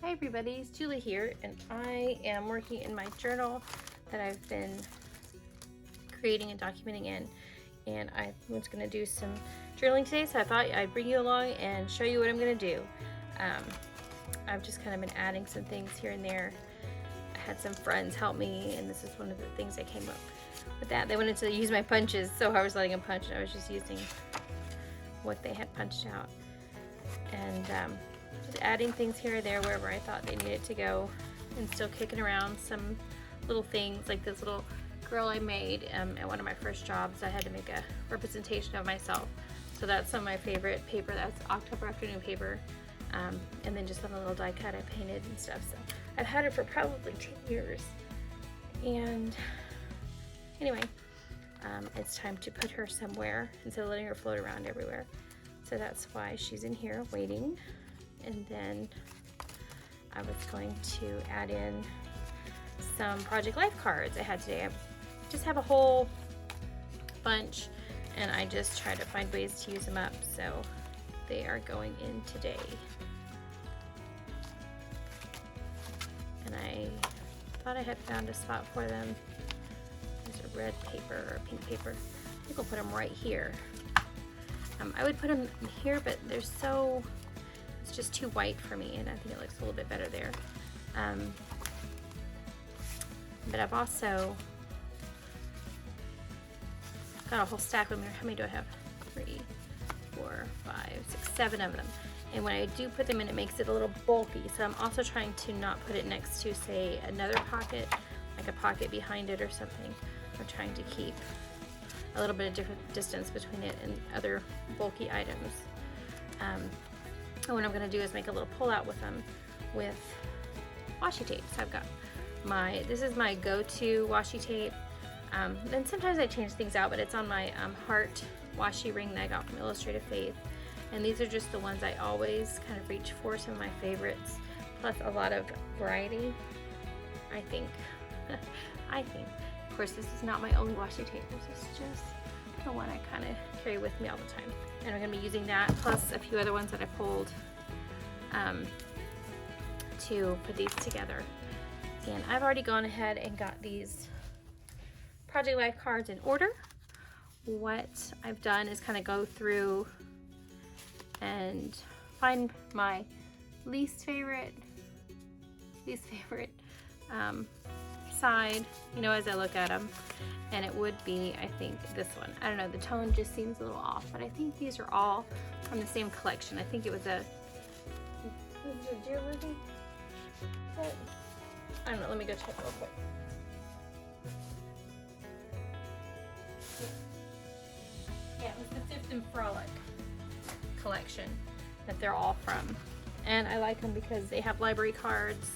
Hi everybody, it's Julie here, and I am working in my journal that I've been creating and documenting in, and I was going to do some journaling today, so I thought I'd bring you along and show you what I'm going to do. I've just kind of been adding some things here and there. I had some friends help me, and this is one of the things I came up with that. They wanted to use my punches, so I was letting them punch, and I was just using what they had punched out. And just adding things here or there wherever I thought they needed to go, and still kicking around some little things like this little girl I made at one of my first jobs. I had to make a representation of myself, so that's some of my favorite paper. That's October Afternoon paper, and then just some little die cut I painted and stuff. So I've had it for probably 10 years, and anyway, it's time to put her somewhere instead of letting her float around everywhere. So that's why she's in here waiting. And then I was going to add in some Project Life cards I had today. I just have a whole bunch, and I just try to find ways to use them up. So they are going in today. And I thought I had found a spot for them. There's a red paper or pink paper. I think I'll put them right here. I would put them here, but they're so, it's just too white for me, and I think it looks a little bit better there. But I've also got a whole stack of them here. How many do I have? 3, 4, 5, 6, 7 of them. And when I do put them in, it makes it a little bulky. So I'm also trying to not put it next to, say, another pocket, like a pocket behind it or something. I'm trying to keep a little bit of different distance between it and other bulky items. And what I'm going to do is make a little pull out with them with washi tape. So I've got this is my go-to washi tape. Then sometimes I change things out, but it's on my heart washi ring that I got from Illustrative Faith. And these are just the ones I always kind of reach for, some of my favorites, plus a lot of variety, I think. I think. Of course, this is not my own washi tape. This is just the one I kind of carry with me all the time. And I'm going to be using that, plus a few other ones that I pulled to put these together. And I've already gone ahead and got these Project Life cards in order. What I've done is kind of go through and find my least favorite side, you know, as I look at them, and it would be, I think, this one. I don't know, the tone just seems a little off, but I think these are all from the same collection. I think it was a deer living? I don't know, let me go check real quick. Yeah, it was the Fifth and Frolic collection that they're all from. And I like them because they have library cards,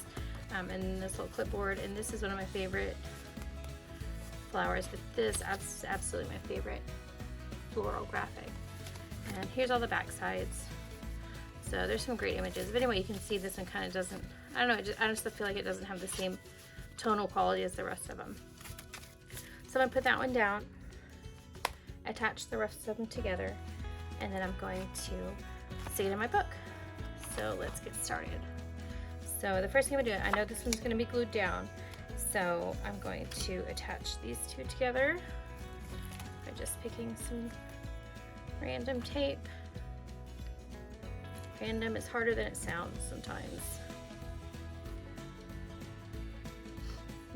and this little clipboard, and this is one of my favorite flowers, but this is absolutely my favorite floral graphic. And here's all the back sides. So there's some great images. But anyway, you can see this one kind of doesn't, I don't know, I just feel like it doesn't have the same tonal quality as the rest of them. So I'm gonna put that one down, attach the rest of them together, and then I'm going to stick it in my book. So let's get started. So the first thing I'm doing, I know this one's going to be glued down, so I'm going to attach these two together by just picking some random tape. Random is harder than it sounds sometimes.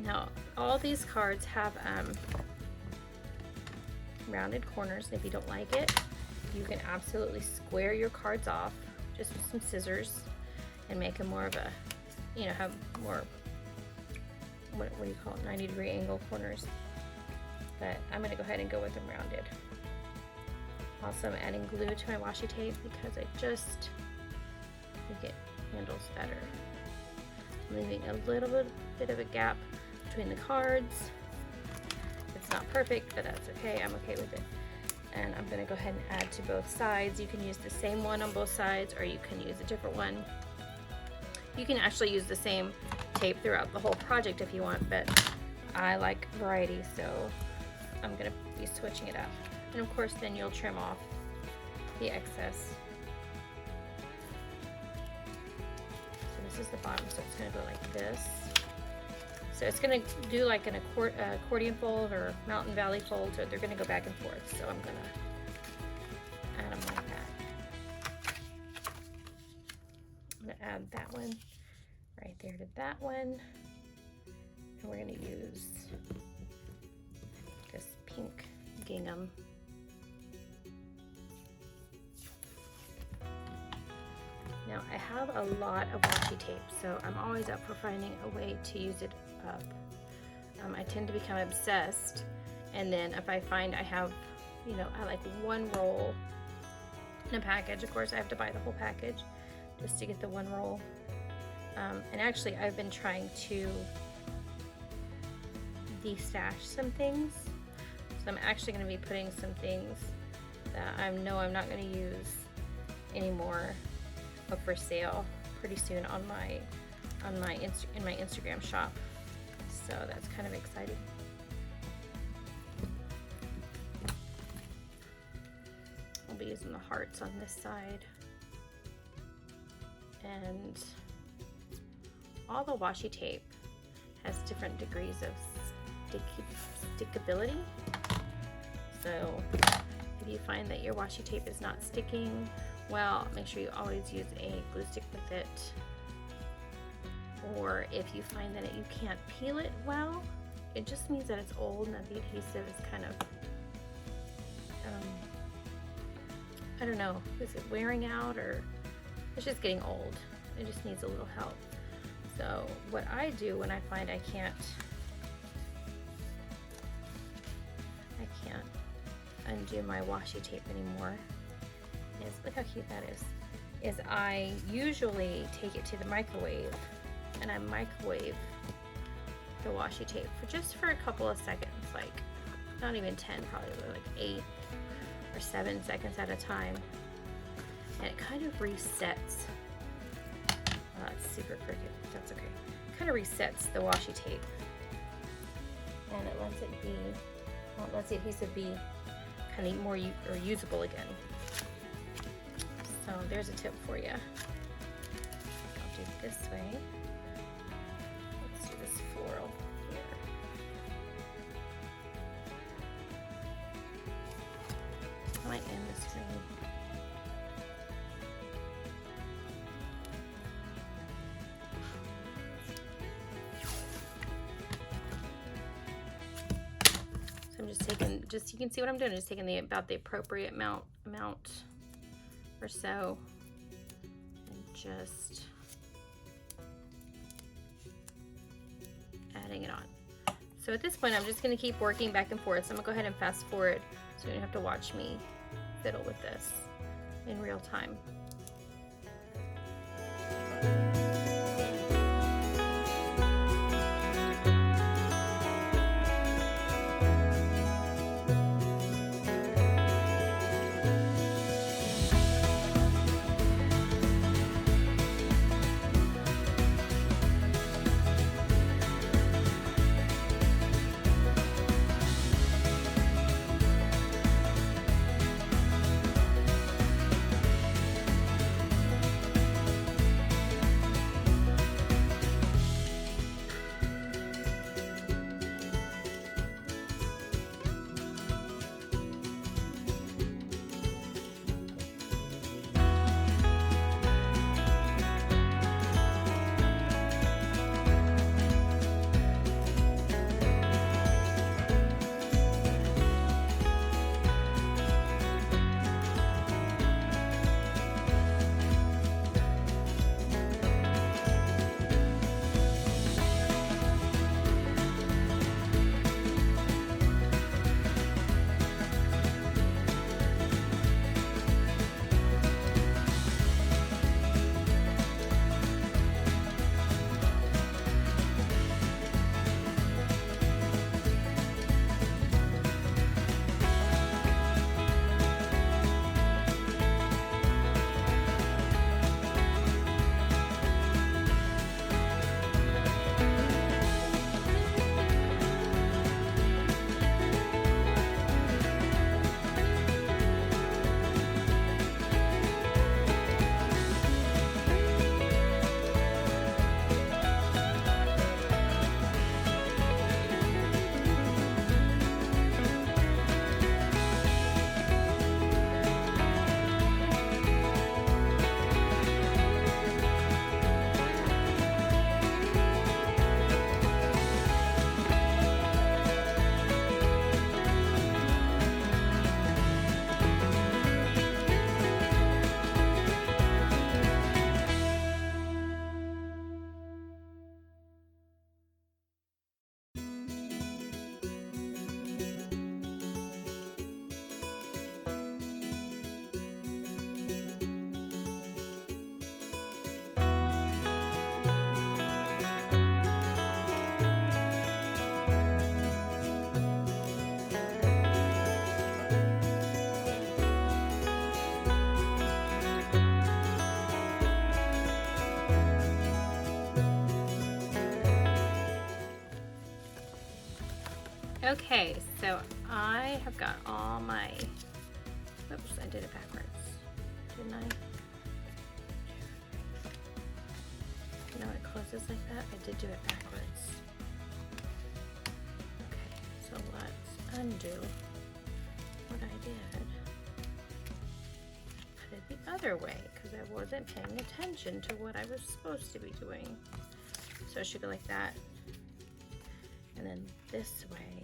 Now, all these cards have rounded corners. If you don't like it, you can absolutely square your cards off just with some scissors and make them more of a, you know, have more, what do you call it, 90-degree angle corners. But I'm going to go ahead and go with them rounded. Also, I'm adding glue to my washi tape because I just think it handles better. I'm leaving a little bit of a gap between the cards. It's not perfect, but that's okay. I'm okay with it. And I'm going to go ahead and add to both sides. You can use the same one on both sides, or you can use a different one. You can actually use the same tape throughout the whole project if you want, but I like variety, so I'm going to be switching it up. And of course, then you'll trim off the excess. So this is the bottom, so it's going to go like this. So it's going to do like an accordion fold or mountain valley fold, so they're going to go back and forth. So I'm going to add them like that. I'm going to add that one right there to that one. And we're going to use this pink gingham. Now I have a lot of washi tape, so I'm always up for finding a way to use it up. I tend to become obsessed, and then if I find I have, you know, I like one roll in a package, of course I have to buy the whole package just to get the one roll. And actually I've been trying to de-stash some things, so I'm actually going to be putting some things that I know I'm not going to use anymore up for sale pretty soon on my Instagram shop. So that's kind of exciting. I'll be using the hearts on this side, and all the washi tape has different degrees of stickability. So if you find that your washi tape is not sticking well, make sure you always use a glue stick with it. Or if you find that you can't peel it well, it just means that it's old and that the adhesive is kind of, I don't know, is it wearing out or it's just getting old? It just needs a little help. So what I do when I find I can't undo my washi tape anymore is, look how cute that is I usually take it to the microwave and I microwave the washi tape for a couple of seconds, like not even 10, probably like 8 or 7 seconds at a time, and it kind of resets. It's super crooked, that's okay. It kind of resets the washi tape, and it lets it be, well, it lets the adhesive be kind of more usable again. So there's a tip for you. I'll do it this way. Let's do this floral here. I might end the screen. So I'm just taking, just you can see what I'm doing, just taking about the appropriate amount or so, and just adding it on. So at this point I'm just going to keep working back and forth, so I'm going to go ahead and fast forward so you don't have to watch me fiddle with this in real time. Okay, so I have got all my, oops, I did it backwards, didn't I? No, it closes like that. I did do it backwards. Okay, so let's undo what I did. Put it the other way because I wasn't paying attention to what I was supposed to be doing. So it should go like that. And then this way.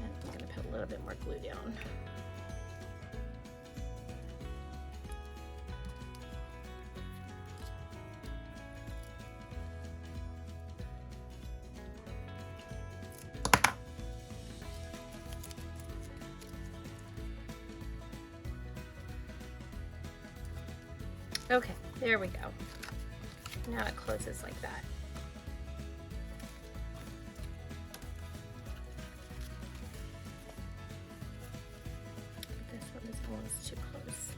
And I'm gonna put a little bit more glue down. Okay, there we go. Now it closes like that. This one is almost too close.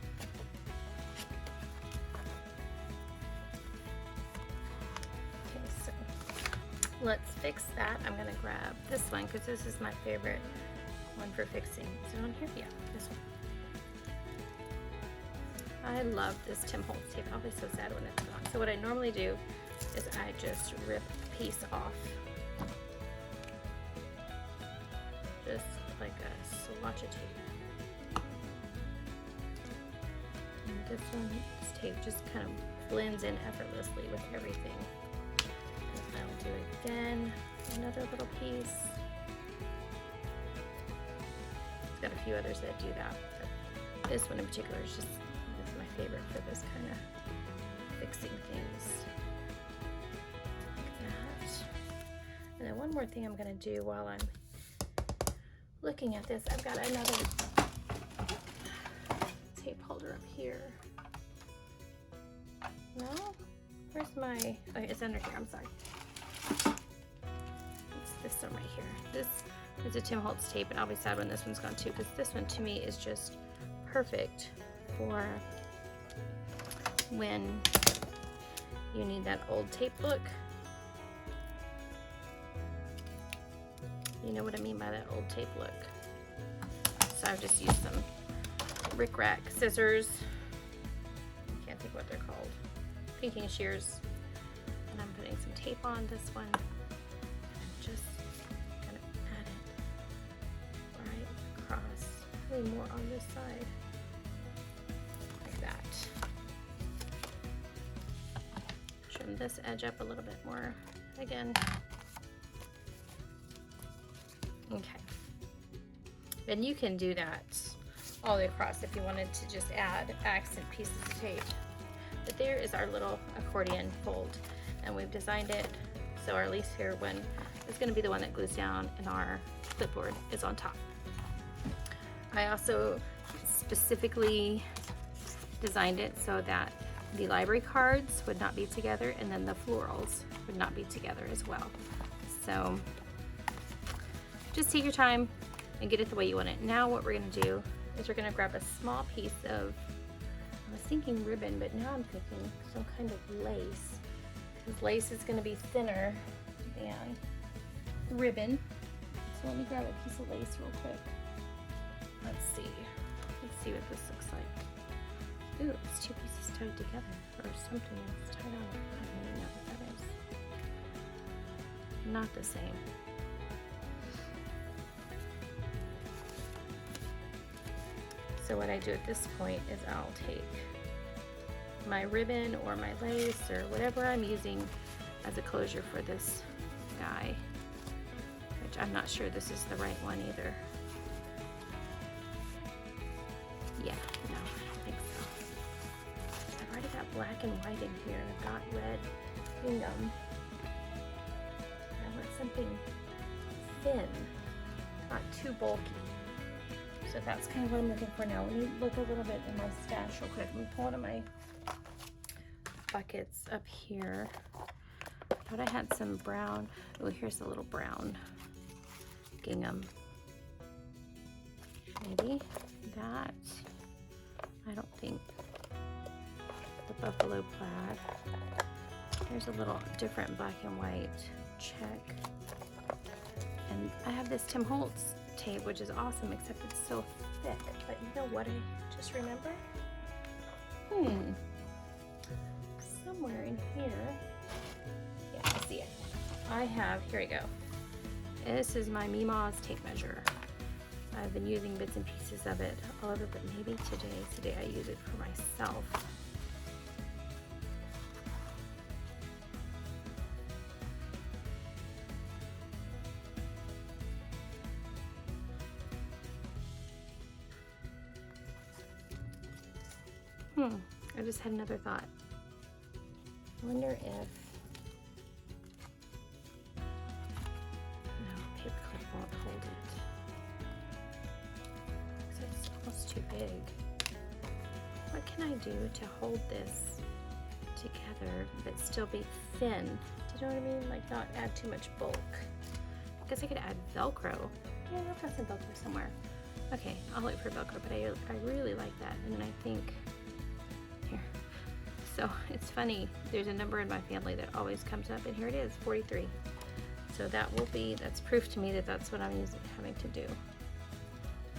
Okay, so let's fix that. I'm gonna grab this one because this is my favorite one for fixing. Is it on here? Yeah, this one. I love this Tim Holtz tape. I'll be so sad when it's gone. So what I normally do is I just rip a piece off. Just like a swatch of tape. And this this tape just kind of blends in effortlessly with everything. And I'll do again, another little piece. It's got a few others that do that, but this one in particular is just my favorite for this kind of fixing things like that. And then one more thing I'm going to do while I'm looking at this, I've got another tape holder up here. No? Where's my, oh, it's under here, I'm sorry. It's this one right here. This is a Tim Holtz tape, and I'll be sad when this one's gone too, because this one to me is just perfect for when you need that old tape look. You know what I mean by that old tape look. So I've just used some rickrack scissors. I can't think what they're called. Pinking shears. And I'm putting some tape on this one. And I'm just gonna add it right across. Probably more on this side. Like that. Trim this edge up a little bit more again. Okay. And you can do that all the way across if you wanted to just add accent pieces of tape. But there is our little accordion fold, and we've designed it so our least fair one is going to be the one that glues down and our clipboard is on top. I also specifically designed it so that the library cards would not be together, and then the florals would not be together as well. So just take your time and get it the way you want it. Now what we're going to do is we're going to grab a small piece of, I was thinking ribbon, but now I'm thinking some kind of lace, because lace is going to be thinner than ribbon. So let me grab a piece of lace real quick. Let's see what this looks like. Ooh, it's two pieces tied together, or something that's tied on. I don't even know what that is. Not the same. So what I do at this point is I'll take my ribbon or my lace or whatever I'm using as a closure for this guy, which I'm not sure this is the right one either. Yeah, no, I don't think so. I've already got black and white in here, and I've got red gingham. I want something thin, not too bulky. So that's kind of what I'm looking for now. Let me look a little bit in my stash real quick. Let me pull one of my buckets up here. I thought I had some brown. Oh, here's a little brown gingham. Maybe that. I don't think the buffalo plaid. Here's a little different black and white check. And I have this Tim Holtz tape, which is awesome, except it's so thick. But you know what I just remembered? Somewhere in here, yeah, I see it. I have, here we go. This is my Mima's tape measure. I've been using bits and pieces of it all over, but maybe today I use it for myself. I just had another thought. I wonder if, no, paper clip won't hold it. Because it's almost too big. What can I do to hold this together but still be thin? Do you know what I mean? Like not add too much bulk. I guess I could add Velcro. Yeah, I've got some Velcro somewhere. Okay, I'll look for Velcro, but I really like that. And then I think, here. So it's funny, there's a number in my family that always comes up, and here it is, 43. So that's proof to me that that's what I'm having to do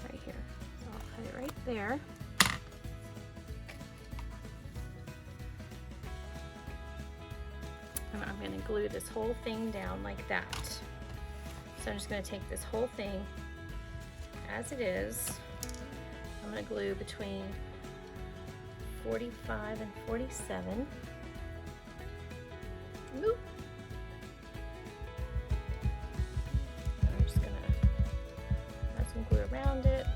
right here. So I'll put it right there. And I'm going to glue this whole thing down like that. So I'm just going to take this whole thing as it is. I'm going to glue between 45 and 47. Oop. I'm just gonna add some glue around it.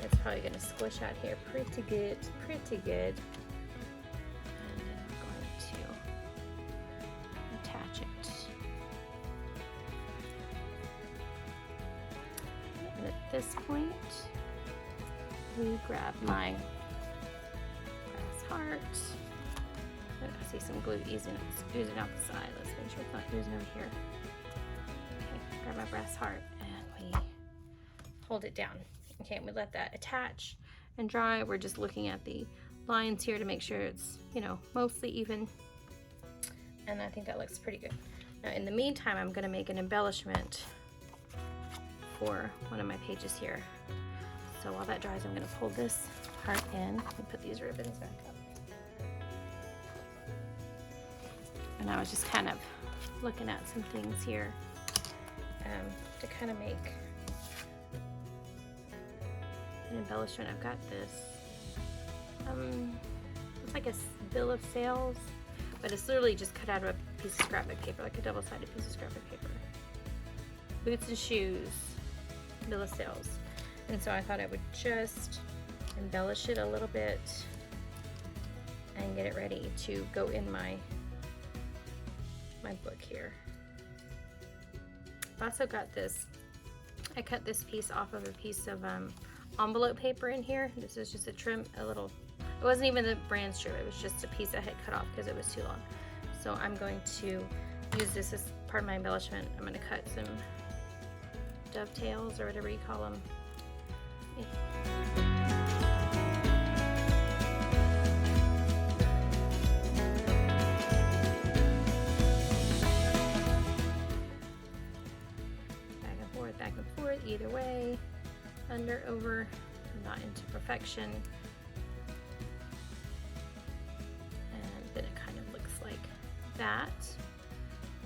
It's probably gonna squish out here pretty good, pretty good. And then I'm going to attach it. And at this point, we grab my heart. I see some glue oozing out the side. Let's make sure it's not oozing over here. Okay, grab my brass heart and we hold it down. Okay, and we let that attach and dry. We're just looking at the lines here to make sure it's, you know, mostly even. And I think that looks pretty good. Now, in the meantime, I'm going to make an embellishment for one of my pages here. So while that dries, I'm going to pull this part in and put these ribbons back up. And I was just kind of looking at some things here to kind of make an embellishment. I've got this, it's like a bill of sales, but it's literally just cut out of a piece of scrapbook paper, like a double-sided piece of scrapbook paper. Boots and shoes, bill of sales. And so I thought I would just embellish it a little bit and get it ready to go in my book here. I've also got this, I cut this piece off of a piece of envelope paper in here. This is just a trim, it wasn't even the brand strip, it was just a piece I had cut off because it was too long. So I'm going to use this as part of my embellishment. I'm going to cut some dovetails or whatever you call them. Back and forth, either way, under, over, not into perfection. And then it kind of looks like that.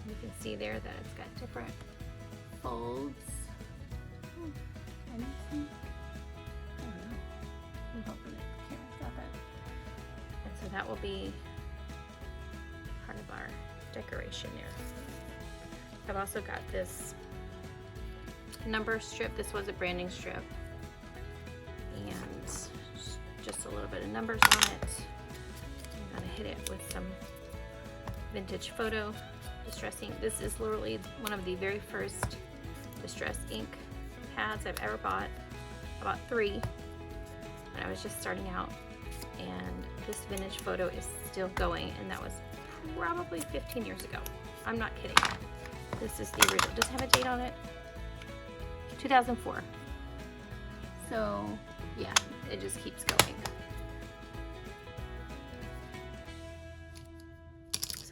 You can see there that it's got different folds. Can you see? I don't know. I'm hoping the camera's got that. And so that will be part of our decoration there. I've also got this number strip. This was a branding strip, and just a little bit of numbers on it. I'm gonna hit it with some vintage photo distress ink. This is literally one of the very first distress ink pads I've ever bought. I bought 3 when I was just starting out, and this vintage photo is still going, and that was probably 15 years ago. I'm not kidding. This is the original. Does it have a date on it? 2004. So yeah, it just keeps going.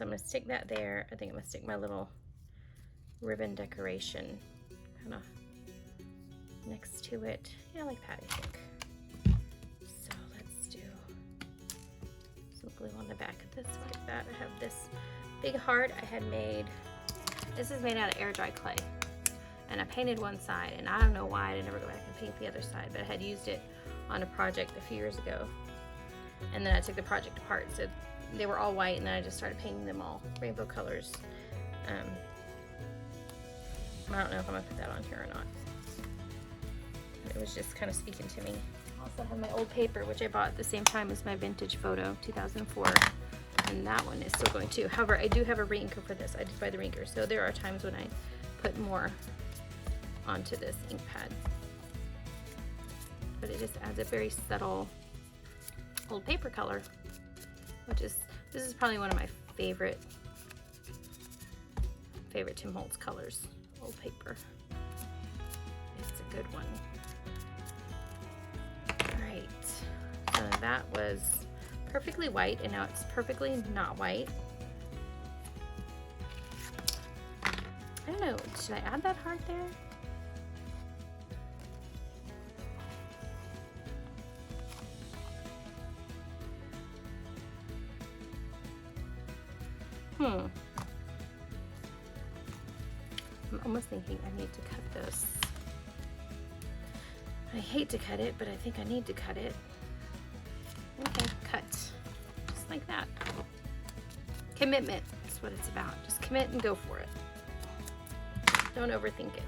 So So I'm going to stick that there. I think I'm going to stick my little ribbon decoration kind of next to it. Yeah, like that, I think. So let's do some glue on the back of this like that. I have this big heart I had made. This is made out of air dry clay. And I painted one side, and I don't know why I didn't ever go back and paint the other side, but I had used it on a project a few years ago. And then I took the project apart, so they were all white, and then I just started painting them all rainbow colors. I don't know if I'm gonna put that on here or not. It was just kind of speaking to me. I also have my old paper, which I bought at the same time as my vintage photo, 2004. And that one is still going too. However, I do have a reinker for this. I did buy the reinker, so there are times when I put more onto this ink pad. But it just adds a very subtle old paper color, this is probably one of my favorite Tim Holtz colors, old paper. It's a good one. All right, so that was perfectly white, and now it's perfectly not white. I don't know, should I add that heart there? I'm almost thinking I need to cut this. I hate to cut it, but I think I need to cut it. Okay, cut. Just like that. Commitment is what it's about. Just commit and go for it. Don't overthink it.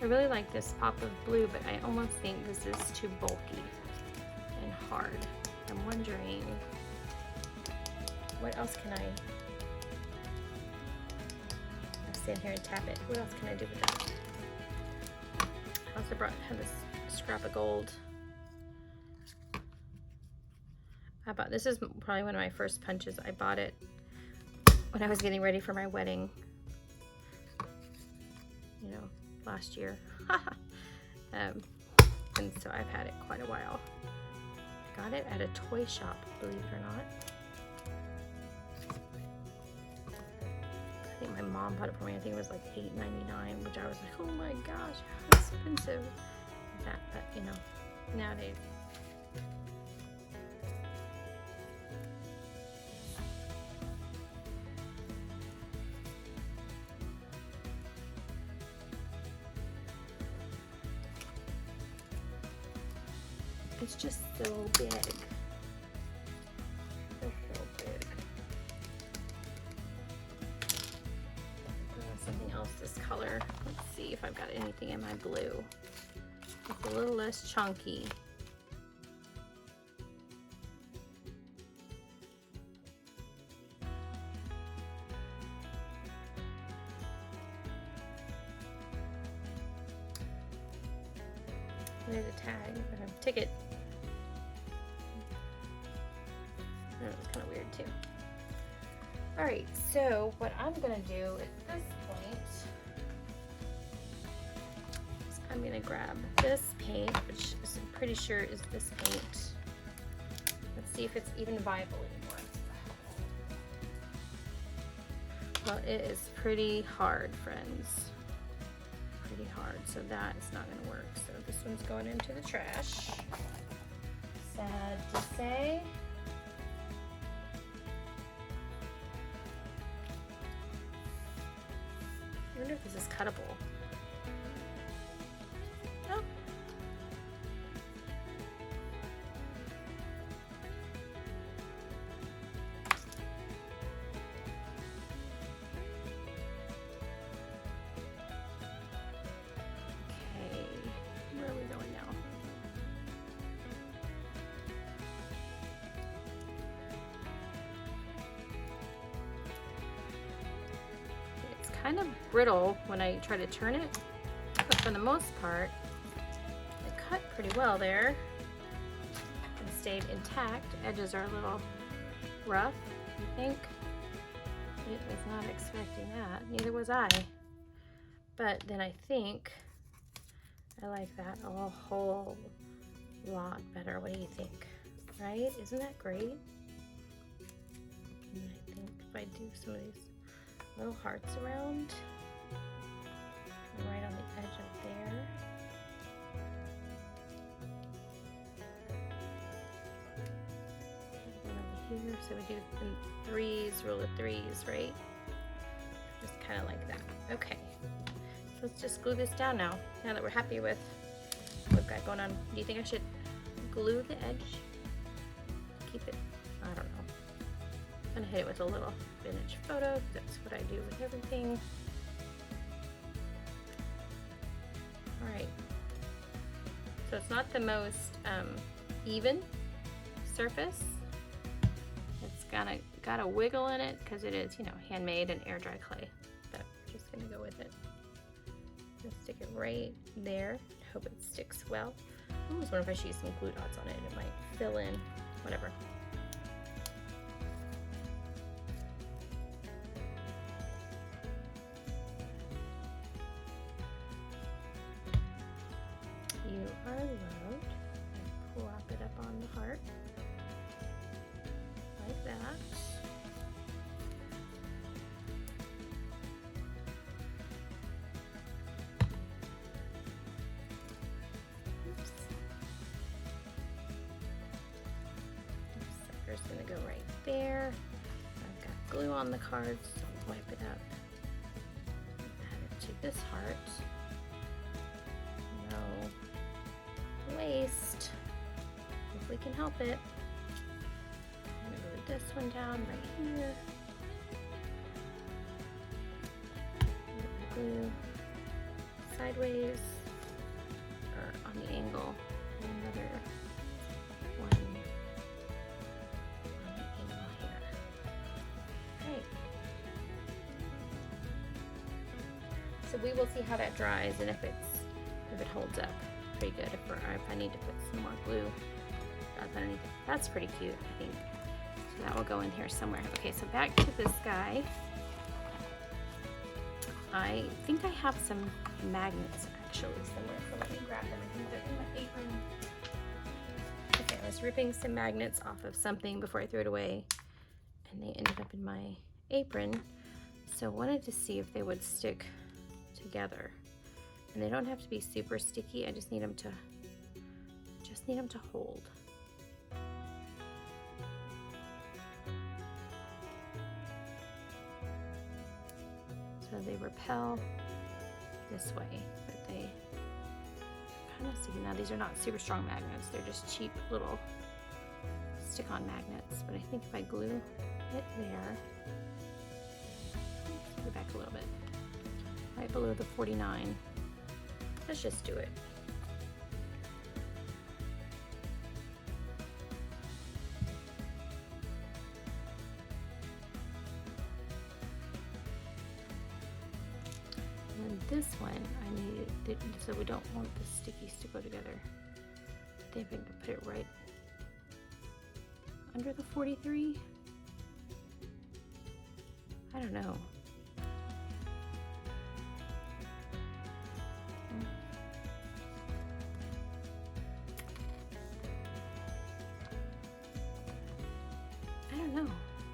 I really like this pop of blue, but I almost think this is too bulky and hard. I'm wondering, what else can I stand here and tap it? What else can I do with that? I also had this scrap of gold. This is probably one of my first punches. I bought it when I was getting ready for my wedding, you know, last year. And so I've had it quite a while. Got it at a toy shop, believe it or not. I think my mom bought it for me. I think it was like $8.99, which I was like, oh my gosh, how expensive is that? But you know, nowadays. It's just so big. So big. Something else this color. Let's see if I've got anything in my blue. It's a little less chunky. There's a tag, a ticket. Oh, it's kind of weird too. All right, so what I'm gonna do at this point is I'm gonna grab this paint, which I'm pretty sure is this paint. Let's see if it's even viable anymore. Well, it is pretty hard, friends. Pretty hard, so that is not gonna work. So this one's going into the trash. Sad to say. I wonder if this is cuttable. Oh. Okay, where are we going now? kind of brittle when I try to turn it, but for the most part, it cut pretty well there and stayed intact. Edges are a little rough, I think. It was not expecting that, neither was I. But then I think I like that a whole lot better. What do you think? Right? Isn't that great? And I think if I do some of these little hearts around, right on the edge of there. And over here, so we do in threes, rule of threes, right? Just kind of like that. Okay. So let's just glue this down now that we're happy with what we've got going on. Do you think I should glue the edge? Keep it, I don't know. I'm gonna hit it with a little vintage photo. That's what I do with everything. All right. So it's not the most even surface. It's got a wiggle in it because it is, you know, handmade and air dry clay. But we're just gonna go with it. Just stick it right there. Hope it sticks well. I almost wonder if I should use some glue dots on it. It might fill in, whatever. You are loved. Plop it up on the heart. Like that. Oops. This sucker's gonna go right there. I've got glue on the cards, so wipe it up. Add it to this heart. No waste, if we can help it. I'm gonna glue this one down right here. Glue sideways or on the angle. And another one on the angle here. Okay. So we will see how that dries and if it holds up pretty good, if I need to put some more glue underneath it. That's pretty cute, I think. So that will go in here somewhere. Okay, so back to this guy. I think I have some magnets actually somewhere, so let me grab them. I think they're in my apron. Okay, I was ripping some magnets off of something before I threw it away, and they ended up in my apron. So I wanted to see if they would stick together. And they don't have to be super sticky. I just need them to hold. So they repel this way, but they kind of sticky. Now these are not super strong magnets. They're just cheap little stick-on magnets. But I think if I glue it there, let's go back a little bit, right below the 49. Let's just do it. And then this one, I need, so we don't want the stickies to go together. I think I can put it right under the 43. I don't know.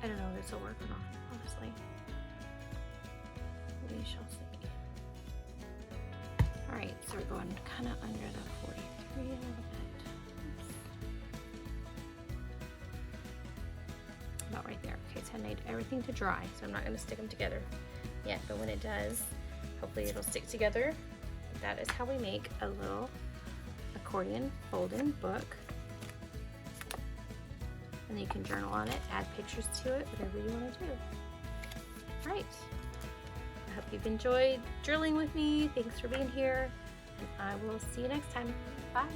I don't know if this will work or not, honestly. We shall see. Alright, so we're going kind of under the 43 a little bit. Oops. About right there. Okay, so I need everything to dry, so I'm not going to stick them together yet, but when it does, hopefully it'll stick together. That is how we make a little accordion fold-in book. And then you can journal on it, add pictures to it, whatever you want to do. All right. I hope you've enjoyed drilling with me. Thanks for being here, and I will see you next time. Bye.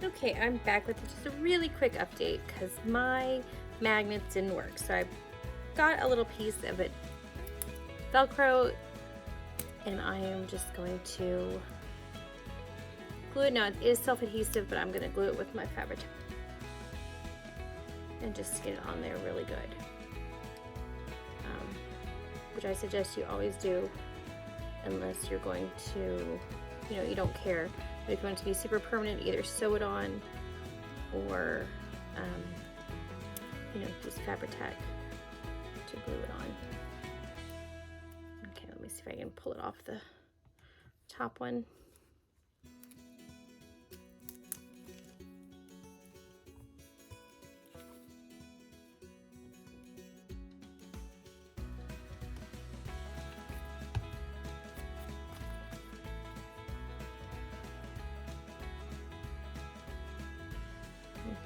Okay, I'm back with just a really quick update because my magnets didn't work. So I got a little piece of it Velcro, and I am just going to glue it. Now it is self-adhesive, but I'm going to glue it with my fabric and just get it on there really good, which I suggest you always do unless you're going to, you know, you don't care. But if you want it to be super permanent, either sew it on or you know, use fabric tack to glue it on. Okay, let me see if I can pull it off the top one.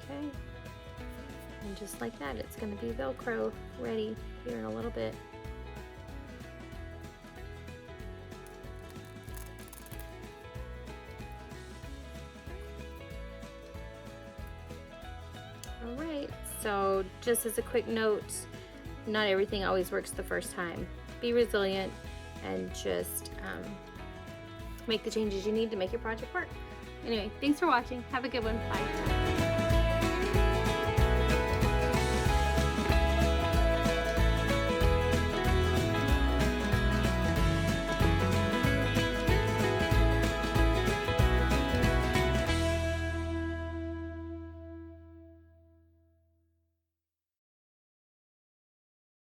Okay, and just like that, it's going to be Velcro ready here in a little bit. Alright, so just as a quick note, not everything always works the first time. Be resilient and just make the changes you need to make your project work. Anyway, thanks for watching. Have a good one. Bye.